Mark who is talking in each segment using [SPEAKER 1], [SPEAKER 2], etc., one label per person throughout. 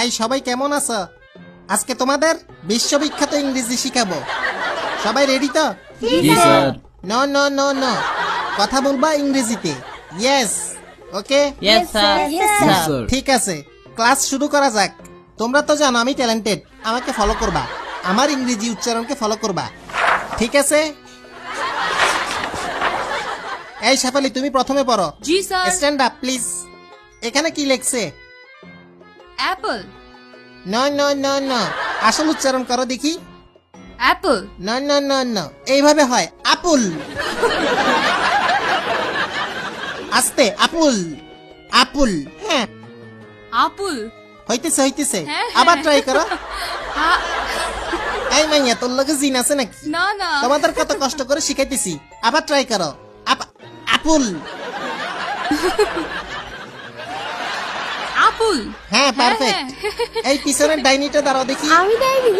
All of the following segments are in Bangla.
[SPEAKER 1] এই সবাই কেমন আছো? আজকে তোমাদের বিশ্ববিখ্যাত ইংরেজি শিখাবো। সবাই রেডি তো?
[SPEAKER 2] জি sir.
[SPEAKER 1] No no no no, কথা বলবা ইংরেজিতে। Yes, okay,
[SPEAKER 2] yes sir.
[SPEAKER 3] Sir.
[SPEAKER 1] ঠিক আছে, ক্লাস শুরু করা যাক। তোমরা তো জানো আমি ট্যালেন্টেড, আমাকে ফলো করবা, আমার ইংরেজি উচ্চারণকে ফলো করবা, ঠিক আছে? এই শেফালি, তুমি প্রথমে পড়ো।
[SPEAKER 3] জি স্যার।
[SPEAKER 1] Stand up please. এখানে কি লেখছে?
[SPEAKER 3] Apple,
[SPEAKER 1] no no no no, আসল উচ্চারণ করো দেখি।
[SPEAKER 3] Apple,
[SPEAKER 1] no no no no, এইভাবে হয় আপুল। আস্তে, আপুল, আপুল। হ্যাঁ,
[SPEAKER 3] আপুল,
[SPEAKER 1] হইতেছে হইতেছে,
[SPEAKER 3] হ্যাঁ,
[SPEAKER 1] আবার
[SPEAKER 3] হ্যাঁ।
[SPEAKER 1] ট্রাই করো।
[SPEAKER 3] আ-
[SPEAKER 1] এই মাইয়া, তোর লগে জিন আছে নাকি?
[SPEAKER 3] না না,
[SPEAKER 1] তোমাদের কত কষ্ট করে শিখাইতেছি, আবার ট্রাই করো। আপুল।
[SPEAKER 3] আপুল,
[SPEAKER 1] হ্যাঁ, পারফেক্ট। এই পিছনের ডাইনিটা দাঁড়াও দেখি।
[SPEAKER 4] আমি দেয়নি।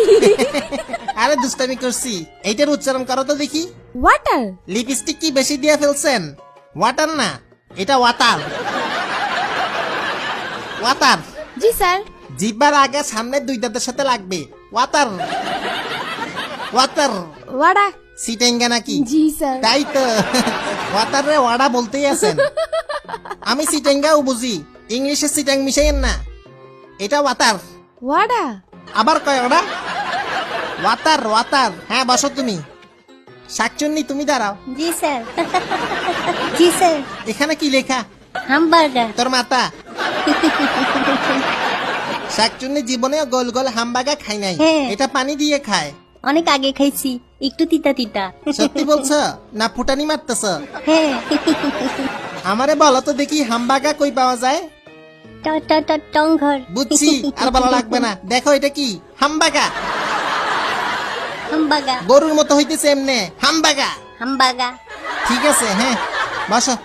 [SPEAKER 1] আরে দুষ্টামি করছি, এইটার উচ্চারণ করো তো দেখি।
[SPEAKER 4] ওয়াটার।
[SPEAKER 1] লিপস্টিক কি বেশি দিয়ে ফেলছেন? ওয়াটার না, এটা ওয়াটার। ওয়াটার।
[SPEAKER 4] জি স্যার।
[SPEAKER 1] জিহ্বার আগে সামনে দুই দাঁতের সাথে লাগবে। Water, water.
[SPEAKER 4] ওয়াডা।
[SPEAKER 1] সিটেঙ্গা নাকি?
[SPEAKER 4] জি স্যার।
[SPEAKER 1] তাই তো, ওয়াটার রে ওয়াডা বলতেই আছেন। আমি সিটেঙ্গাও বুঝি, ইংলিশে সিটেং মিশাইয়েন না। এটা ওয়াটার।
[SPEAKER 4] ওয়াডা।
[SPEAKER 1] আবার কয় ওটা? Water, water. হ্যাঁ, বসো তুমি। শাকচুন্নি, তুমি দাঁড়াও।
[SPEAKER 5] জি স্যার। জি স্যার।
[SPEAKER 1] এখানে কি লেখা?
[SPEAKER 5] হামবার্গার।
[SPEAKER 1] তোর মাতা। শাকচুন্নি জীবনেও গোল গোল হামবাগা খাই নাই,
[SPEAKER 5] হ্যাঁ।
[SPEAKER 1] এটা পানি দিয়ে খায়।
[SPEAKER 5] অনেক আগে খাইছি, একটু তিতা তিতা।
[SPEAKER 1] সত্যি বলছো না ফুটানি মারতেছ?
[SPEAKER 5] হ্যাঁ।
[SPEAKER 1] আমারে বলো তো দেখি, হামবাগা কই পাওয়া যায়?
[SPEAKER 5] টংঘর।
[SPEAKER 1] বুঝছি, আর বলা লাগবে না। দেখো এটা কি? হামবাগা।
[SPEAKER 5] হামবাগা।
[SPEAKER 1] গরুর মতো হইতেছে এমনে, হামবাগা।
[SPEAKER 5] হামবাগা।
[SPEAKER 1] ঠিক আছে, হ্যাঁ, বসো।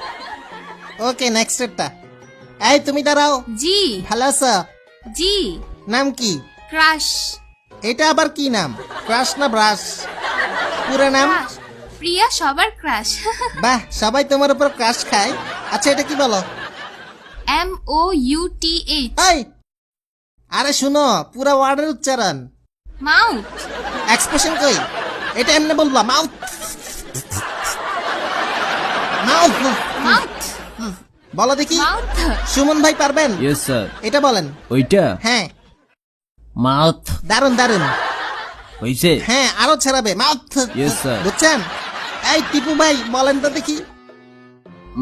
[SPEAKER 1] ওকে, নেক্সট একটা। এই তুমি দাঁড়াও।
[SPEAKER 3] জি
[SPEAKER 1] ভালো আছো?
[SPEAKER 3] জি,
[SPEAKER 1] নাম কি?
[SPEAKER 3] ক্রাশ,
[SPEAKER 1] এটা আবার কি নাম? ক্রাশ না ব্রাশ? পুরো নাম?
[SPEAKER 3] ক্রাশ, প্রিয়া সবার ক্রাশ।
[SPEAKER 1] বাহ, সবাই তোমার উপর ক্রাশ খায়। আচ্ছা, এটা কি বলো?
[SPEAKER 3] MOUTH,
[SPEAKER 1] এই, আরে শুনো, পুরো ওয়ার্ডের উচ্চারণ।
[SPEAKER 3] মাউথ,
[SPEAKER 1] এক্সপ্রেশন কই? এটা এমনি বলবা, মাউথ, মাউথ।
[SPEAKER 3] মাউথ,
[SPEAKER 1] বলো দেখি।
[SPEAKER 3] মাউথ,
[SPEAKER 1] সুমন ভাই পারবেন?
[SPEAKER 2] Yes sir.
[SPEAKER 1] এটা বলেন।
[SPEAKER 2] ওইটা
[SPEAKER 1] হ্যাঁ,
[SPEAKER 2] মাউথ
[SPEAKER 1] দারুন দারুন।
[SPEAKER 2] হইছে।
[SPEAKER 1] হ্যাঁ, আরো ছাড়াবে, মাউথ।
[SPEAKER 2] Yes, sir.
[SPEAKER 1] বুঝছেন? এই টিপু ভাই বলেন তো দেখি।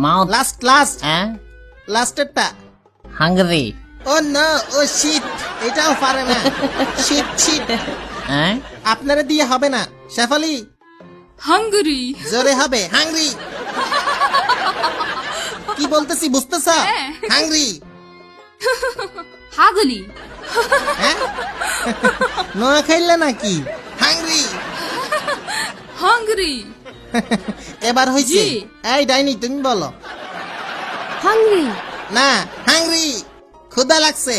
[SPEAKER 2] মাউথ
[SPEAKER 1] লাস্ট লাস্ট
[SPEAKER 2] হ্যাঁ
[SPEAKER 1] লাস্টেরটা।
[SPEAKER 2] হাঙ্গরি
[SPEAKER 1] ও নো, ও শিট, এটাও পারে না। শিট শিট,
[SPEAKER 2] হ্যাঁ
[SPEAKER 1] আপনারা দিয়ে হবে না। শেফালি,
[SPEAKER 3] হাঙ্গরি,
[SPEAKER 1] জোরে হবে, হাংরি। কি বলতেছি বুঝতেছ?
[SPEAKER 3] হ্যাঁ।
[SPEAKER 1] হাংরি।
[SPEAKER 3] হাগলি,
[SPEAKER 1] হ্যাঁ, নোয়া খাইলে নাকি? হাংরি।
[SPEAKER 3] হাঙ্গরি,
[SPEAKER 1] এবার হয়েছে।
[SPEAKER 3] জি।
[SPEAKER 1] এই ডাইনি, তুমি বলো।
[SPEAKER 4] হাংরি।
[SPEAKER 1] না, হাংরি। ক্ষুধা লাগছে।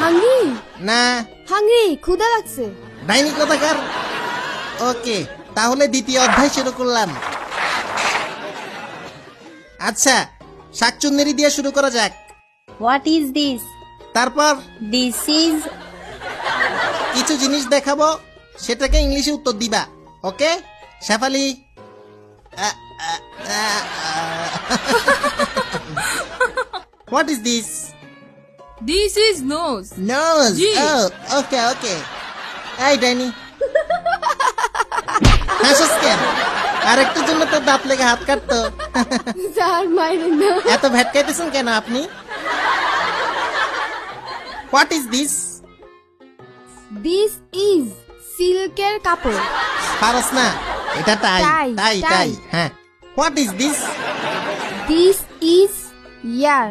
[SPEAKER 4] হাংরি।
[SPEAKER 1] না,
[SPEAKER 4] হাংরি, ক্ষুধা লাগছে।
[SPEAKER 1] ডাইনি কোথাকার। ওকে, তাহলে দ্বিতীয় অধ্যায় শুরু করলাম। আচ্ছা, শাকচুন্নেরি দিয়ে শুরু করা যাক।
[SPEAKER 5] What is this?
[SPEAKER 1] তারপর
[SPEAKER 5] দিস ইজ।
[SPEAKER 1] কিছু জিনিস দেখাবো, সেটাকে ইংলিশে উত্তর দিবা। Okay Shefali? What is this?
[SPEAKER 3] this is nose,
[SPEAKER 1] nose.
[SPEAKER 3] জি।
[SPEAKER 1] Okay okay. এই ডাইনি, হাসিস কেন? আরেকটার জন্য তো দাঁত লেগে হাত কাটতো।
[SPEAKER 4] স্যার মাইরেন না।
[SPEAKER 1] এত ভেটকাইতেছেন কেন আপনি? What is this?
[SPEAKER 4] This is সিল্কের কাপড়।
[SPEAKER 1] পারস না, এটা টাই
[SPEAKER 4] টাই,
[SPEAKER 1] টাই
[SPEAKER 4] টাই।
[SPEAKER 1] টাই। হ্যাঁ, what is this?
[SPEAKER 4] This is ear.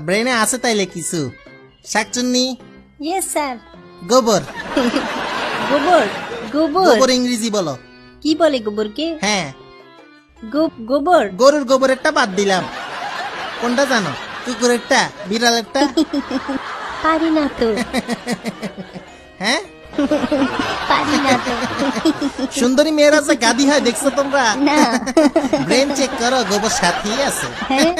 [SPEAKER 1] ব্রেনে আছে তাইলে কিছু। শাকচুন্নি,
[SPEAKER 5] ইয়েস স্যার।
[SPEAKER 1] গোবর।
[SPEAKER 5] গোবর। গোবর।
[SPEAKER 1] গোবর ইংরেজি বলো।
[SPEAKER 5] কি বলে গোবরকে?
[SPEAKER 1] হ্যাঁ,
[SPEAKER 5] গোবর।
[SPEAKER 1] গরুর গোবরেরটা বাদ দিলাম। কোনটা জানো? কুকুরেরটা, বিড়ালেরটা?
[SPEAKER 5] পারি না তো।
[SPEAKER 1] হ্যাঁ,
[SPEAKER 5] পারি না তো।
[SPEAKER 1] সুন্দরী মেয়েরা যে গাদি হয় দেখছো তোমরা?
[SPEAKER 5] না।
[SPEAKER 1] ব্রেন চেক করো, গোবর সাথেই আছে।
[SPEAKER 5] হ্যাঁ।